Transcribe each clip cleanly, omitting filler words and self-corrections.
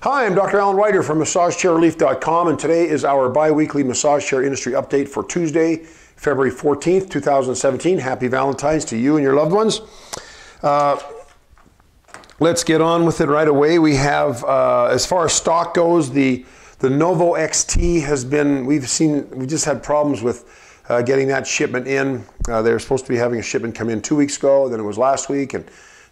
Hi, I'm Dr. Alan Ryder from MassageChairRelief.com, and today is our bi-weekly massage chair industry update for Tuesday, February 14th, 2017. Happy Valentine's to you and your loved ones. Let's get on with it right away. We have, as far as stock goes, the Novo XT has been, we just had problems with getting that shipment in. They were supposed to be having a shipment come in 2 weeks ago, then it was last week, and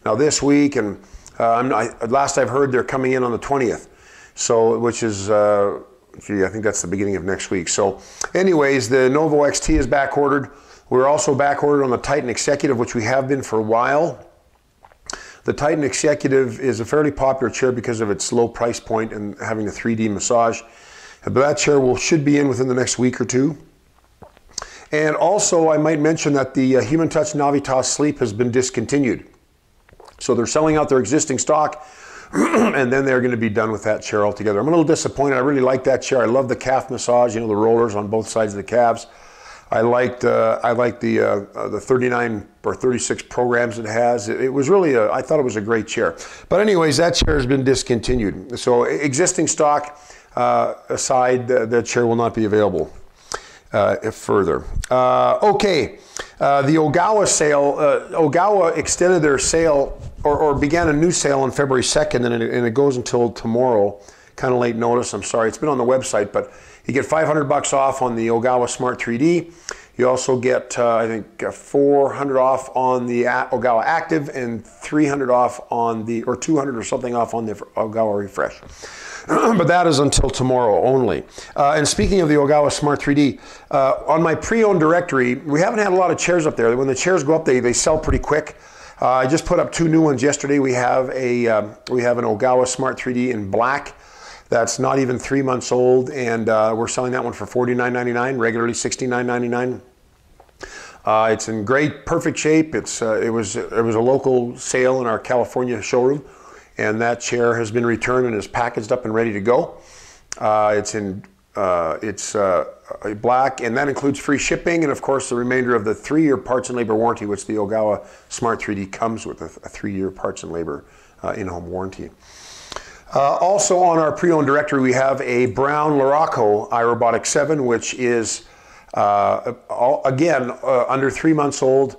now this week, and last I've heard they're coming in on the 20th, so which is, I think that's the beginning of next week. So anyways, the Novo XT is back ordered. We're also back ordered on the Titan Executive, which we have been for a while. The Titan Executive is a fairly popular chair because of its low price point and having a 3D massage. But that chair should be in within the next week or two. And also I might mention that the Human Touch Navitas Sleep has been discontinued. So they're selling out their existing stock, and then they're going to be done with that chair altogether. I'm a little disappointed. I really like that chair. I love the calf massage, you know, the rollers on both sides of the calves. I liked the 39 or 36 programs it has. It was really I thought it was a great chair. But anyways, that chair has been discontinued. So existing stock aside, the chair will not be available further. Okay, the Ogawa sale, Ogawa extended their sale or began a new sale on February 2nd, and it goes until tomorrow. Kind of late notice, I'm sorry. It's been on the website, but you get $500 off on the Ogawa Smart 3D. You also get, I think, $400 off on the Ogawa Active and $300 off on the, or $200 or something off on the Ogawa Refresh. But that is until tomorrow only. And speaking of the Ogawa Smart 3D, on my pre-owned directory, we haven't had a lot of chairs up there. When the chairs go up, they sell pretty quick. I just put up 2 new ones yesterday. We have an Ogawa Smart 3D in black. That's not even 3 months old, and we're selling that one for $49.99, regularly $69.99. It's in great, perfect shape. It was a local sale in our California showroom, and that chair has been returned and is packaged up and ready to go. It's black, and that includes free shipping, and of course the remainder of the 3-year parts and labor warranty, which the Ogawa Smart 3D comes with, a 3-year parts and labor in-home warranty. Also on our pre-owned directory, we have a brown Luraco iRobotic 7, which is, again, under 3 months old.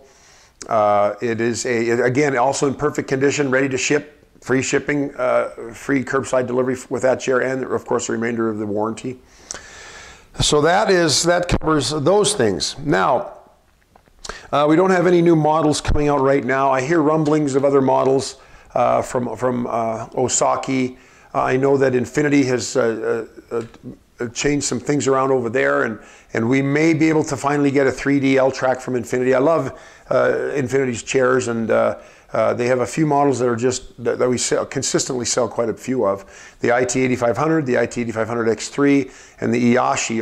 It is, again, also in perfect condition, ready to ship, free shipping, free curbside delivery with that chair, and of course the remainder of the warranty. So that covers those things. Now, we don't have any new models coming out right now. I hear rumblings of other models from Osaki. I know that Infinity has changed some things around over there, and we may be able to finally get a 3D L-track from Infinity. I love Infinity's chairs, and they have a few models that are that we consistently sell quite a few of. The IT8500, the IT8500 X3, and the Iyashi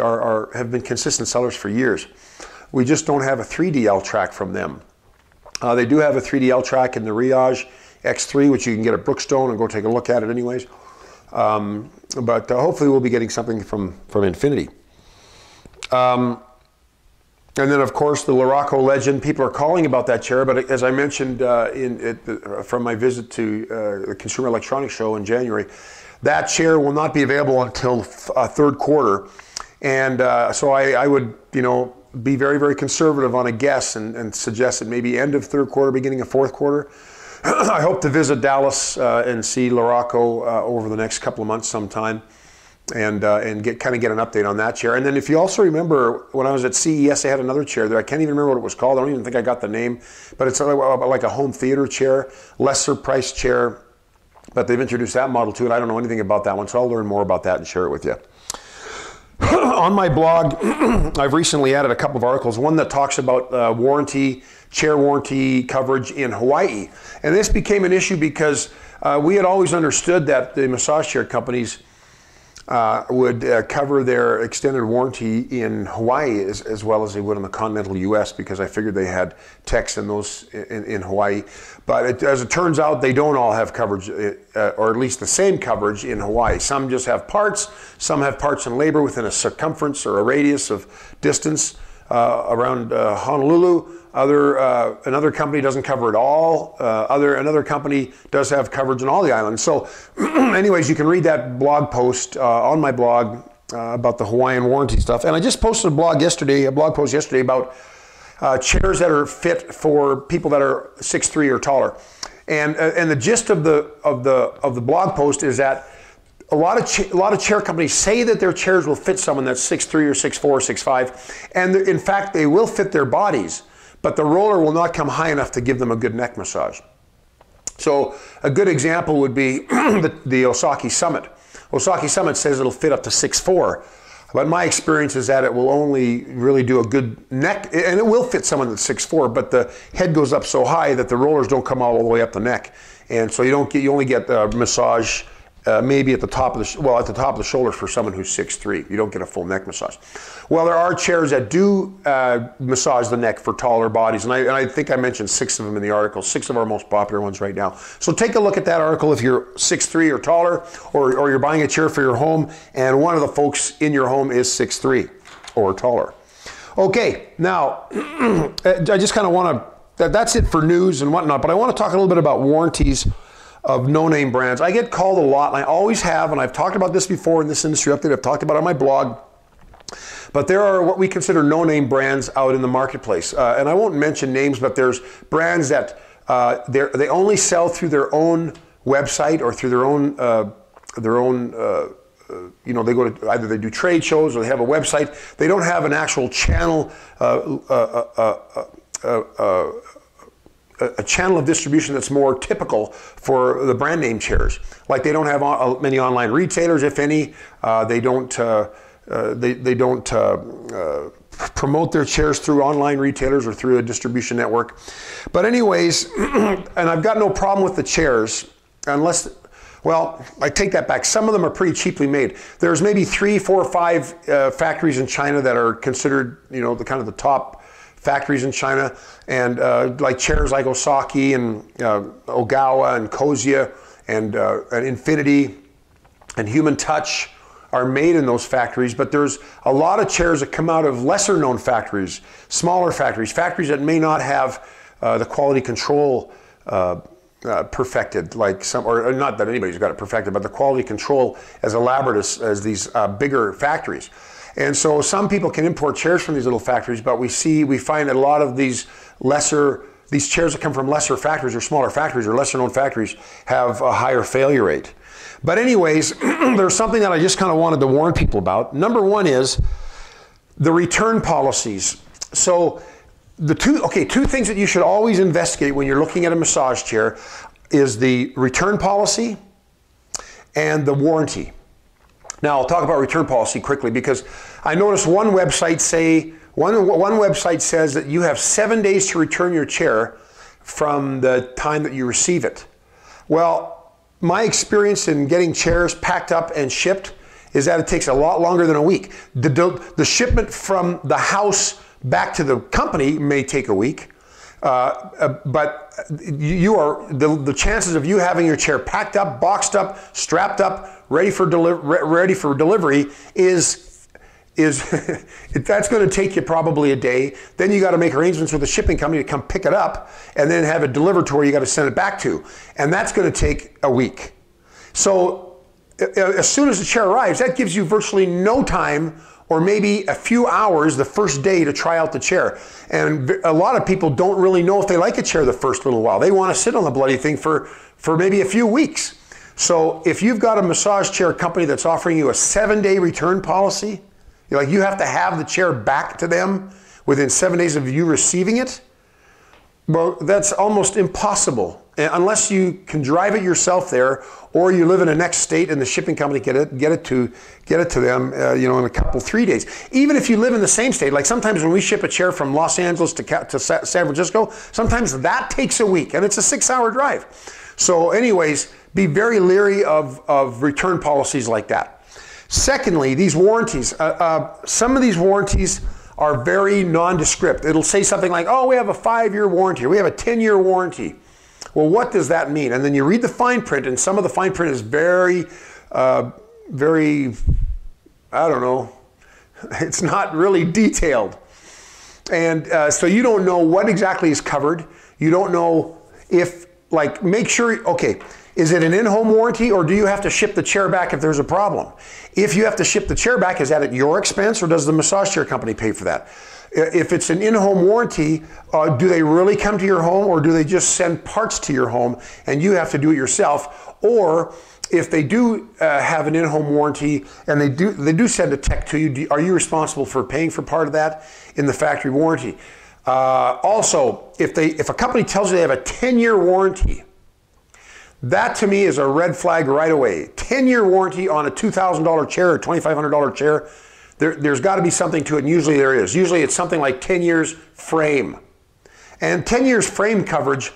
have been consistent sellers for years. We just don't have a 3D L-track from them. They do have a 3D L-track in the Riage X3, which you can get at Brookstone and go take a look at it anyways. But hopefully we'll be getting something from Infinity. And then of course the Luraco Legend, people are calling about that chair, but as I mentioned from my visit to the Consumer Electronics Show in January, that chair will not be available until third quarter. And so I would, be very, very conservative on a guess and suggest that maybe end of third quarter, beginning of fourth quarter. I hope to visit Dallas and see Luraco over the next couple of months sometime, and kind of get an update on that chair. And then if you also remember, when I was at CES, they had another chair there. I can't even remember what it was called. I don't even think I got the name, but it's like a home theater chair, lesser priced chair, but they've introduced that model too, and I don't know anything about that one, so I'll learn more about that and share it with you. On my blog, I've recently added a couple of articles, one that talks about chair warranty coverage in Hawaii. And this became an issue because we had always understood that the massage chair companies would cover their extended warranty in Hawaii as well as they would in the continental US, because I figured they had techs in those in Hawaii. But as it turns out, they don't all have coverage, or at least the same coverage in Hawaii. Some just have parts, some have parts and labor within a circumference or a radius of distance around Honolulu. Another company doesn't cover it all. Another company does have coverage on all the islands. So anyways, you can read that blog post on my blog about the Hawaiian warranty stuff. And I just posted a blog post yesterday about chairs that are fit for people that are 6'3" or taller. And the gist of the blog post is that a lot of chair companies say that their chairs will fit someone that's 6'3" or 6'4" or 6'5", and in fact they will fit their bodies, but the roller will not come high enough to give them a good neck massage. So a good example would be the Osaki Summit. Osaki Summit says it'll fit up to 6'4", but my experience is that it will only really do a good neck, and it will fit someone that's 6'4", but the head goes up so high that the rollers don't come all the way up the neck, and so you only get a massage maybe at the top of the shoulders for someone who's 6'3". You don't get a full neck massage. Well, there are chairs that do massage the neck for taller bodies, and I think I mentioned 6 of them in the article, 6 of our most popular ones right now. So take a look at that article if you're 6'3" or taller, or you're buying a chair for your home, and one of the folks in your home is 6'3" or taller. Okay, now, I just kind of want to, that's it for news and whatnot, but I want to talk a little bit about warranties of no-name brands. I get called a lot, and I always have, and I've talked about this before in this industry update, I've talked about it on my blog, but there are what we consider no-name brands out in the marketplace. And I won't mention names, but there's brands that they only sell through their own website or through their own you know, they go to, either they do trade shows or they have a website. They don't have an actual channel, a channel of distribution that's more typical for the brand name chairs. Like they don't have many online retailers, if any. They don't promote their chairs through online retailers or through a distribution network. But anyways, and I've got no problem with the chairs unless, well, I take that back. Some of them are pretty cheaply made. There's maybe 3, 4, 5 factories in China that are considered, you know, the kind of the top factories in China, and like chairs like Osaki and Ogawa and Kozia and Infinity and Human Touch are made in those factories, but there's a lot of chairs that come out of lesser known factories, smaller factories that may not have the quality control perfected, like some, or not that anybody's got it perfected, but the quality control as elaborate as these bigger factories. And so some people can import chairs from these little factories, but we find that a lot of these chairs that come from lesser factories or smaller factories or lesser known factories have a higher failure rate. But anyways, there's something that I just kind of wanted to warn people about. Number one is the return policies. So two things that you should always investigate when you're looking at a massage chair is the return policy and the warranty. Now, I'll talk about return policy quickly because I noticed one website says that you have 7 days to return your chair from the time that you receive it. Well, my experience in getting chairs packed up and shipped is that it takes a lot longer than a week. The shipment from the house back to the company may take a week, but the chances of you having your chair packed up, boxed up, strapped up, ready for delivery is that's going to take you probably a day. Then you got to make arrangements with the shipping company to come pick it up and then have it delivered to where you got to send it back to, and that's going to take a week. So as soon as the chair arrives, that gives you virtually no time, or maybe a few hours the first day to try out the chair. And a lot of people don't really know if they like a chair the first little while. They want to sit on the bloody thing for maybe a few weeks. So if you've got a massage chair company that's offering you a 7-day return policy, you have to have the chair back to them within 7 days of you receiving it, well, that's almost impossible unless you can drive it yourself there, or you live in the next state and the shipping company get it to them, in a couple, 3 days. Even if you live in the same state, like sometimes when we ship a chair from Los Angeles to San Francisco, sometimes that takes a week, and it's a 6-hour drive. So anyways, be very leery of return policies like that. Secondly, these warranties. Some of these warranties are very nondescript. It'll say something like, oh, we have a 5-year warranty, or we have a 10-year warranty. Well, what does that mean? And then you read the fine print, and some of the fine print is very, I don't know, it's not really detailed. And so you don't know what exactly is covered. You don't know if, like, make sure, okay, is it an in-home warranty or do you have to ship the chair back if there's a problem? If you have to ship the chair back, is that at your expense or does the massage chair company pay for that? If it's an in-home warranty, do they really come to your home or do they just send parts to your home and you have to do it yourself? Or if they do have an in-home warranty and they do send a tech to you, are you responsible for paying for part of that in the factory warranty? Also, if a company tells you they have a 10-year warranty, that to me is a red flag right away. 10-year warranty on a $2,000 chair or $2,500 chair, there's got to be something to it, and usually there is. Usually it's something like 10 years frame. And 10 years frame coverage,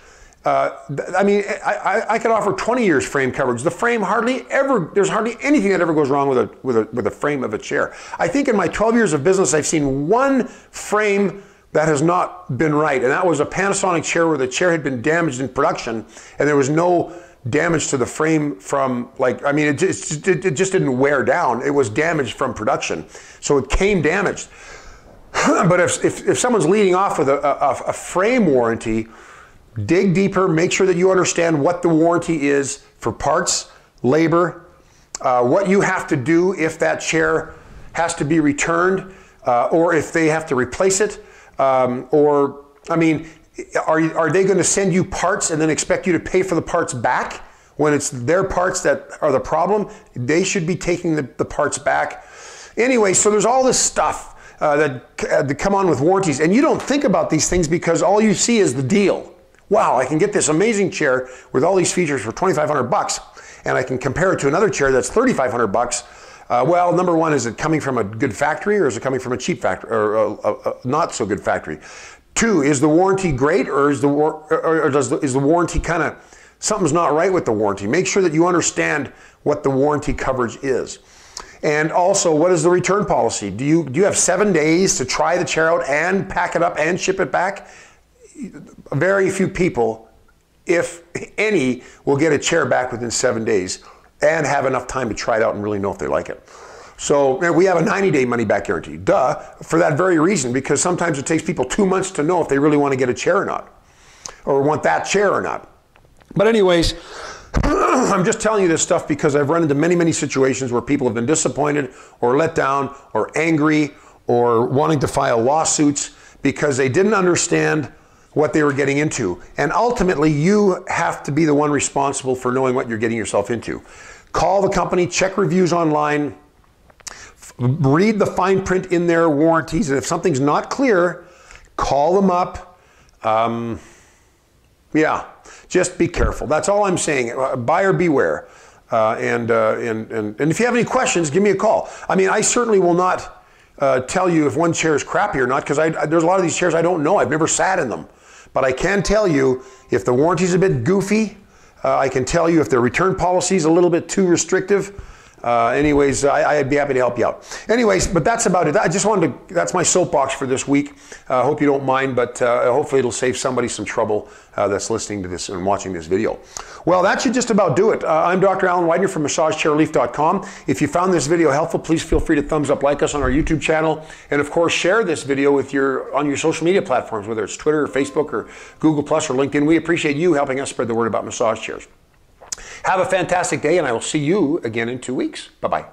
I mean, I could offer 20 years frame coverage. The frame there's hardly anything that ever goes wrong with a frame of a chair. I think in my 12 years of business, I've seen one frame that has not been right, and that was a Panasonic chair where the chair had been damaged in production, and there was no damage to the frame from, like, I mean, it just didn't wear down. It was damaged from production, so it came damaged. But if someone's leading off with a frame warranty, dig deeper, make sure that you understand what the warranty is for parts, labor, what you have to do if that chair has to be returned, or if they have to replace it, or, I mean, are they going to send you parts and then expect you to pay for the parts back when it's their parts that are the problem? They should be taking the parts back. Anyway, so there's all this stuff that come on with warranties, and you don't think about these things because all you see is the deal. Wow, I can get this amazing chair with all these features for $2,500, and I can compare it to another chair that's $3,500. Well, number one, is it coming from a good factory or is it coming from a cheap factory or a not so good factory? Two, is the warranty great or is the warranty kind of, something's not right with the warranty? Make sure that you understand what the warranty coverage is. And also, what is the return policy? Do you have 7 days to try the chair out and pack it up and ship it back? Very few people, if any, will get a chair back within 7 days and have enough time to try it out and really know if they like it. So we have a 90-day money-back guarantee. Duh, for that very reason, because sometimes it takes people 2 months to know if they really want to get a chair or not, or want that chair or not. But anyways, I'm just telling you this stuff because I've run into many, many situations where people have been disappointed or let down or angry or wanting to file lawsuits because they didn't understand what they were getting into. And ultimately, you have to be the one responsible for knowing what you're getting yourself into. Call the company, check reviews online, read the fine print in their warranties, and if something's not clear, call them up. Yeah, just be careful. That's all I'm saying. Buyer beware. And if you have any questions, give me a call. I mean, I certainly will not tell you if one chair is crappy or not, because there's a lot of these chairs I don't know. I've never sat in them. But I can tell you if the warranty's a bit goofy. I can tell you if the return policy is a little bit too restrictive. Anyways, I'd be happy to help you out. Anyways, but that's about it. I just wanted to, that's my soapbox for this week. I hope you don't mind, but hopefully it'll save somebody some trouble that's listening to this and watching this video. Well, that should just about do it. I'm Dr. Alan Widener from MassageChairRelief.com. If you found this video helpful, please feel free to thumbs up, like us on our YouTube channel, and of course, share this video with on your social media platforms, whether it's Twitter or Facebook or Google Plus or LinkedIn. We appreciate you helping us spread the word about massage chairs. Have a fantastic day, and I will see you again in 2 weeks. Bye-bye.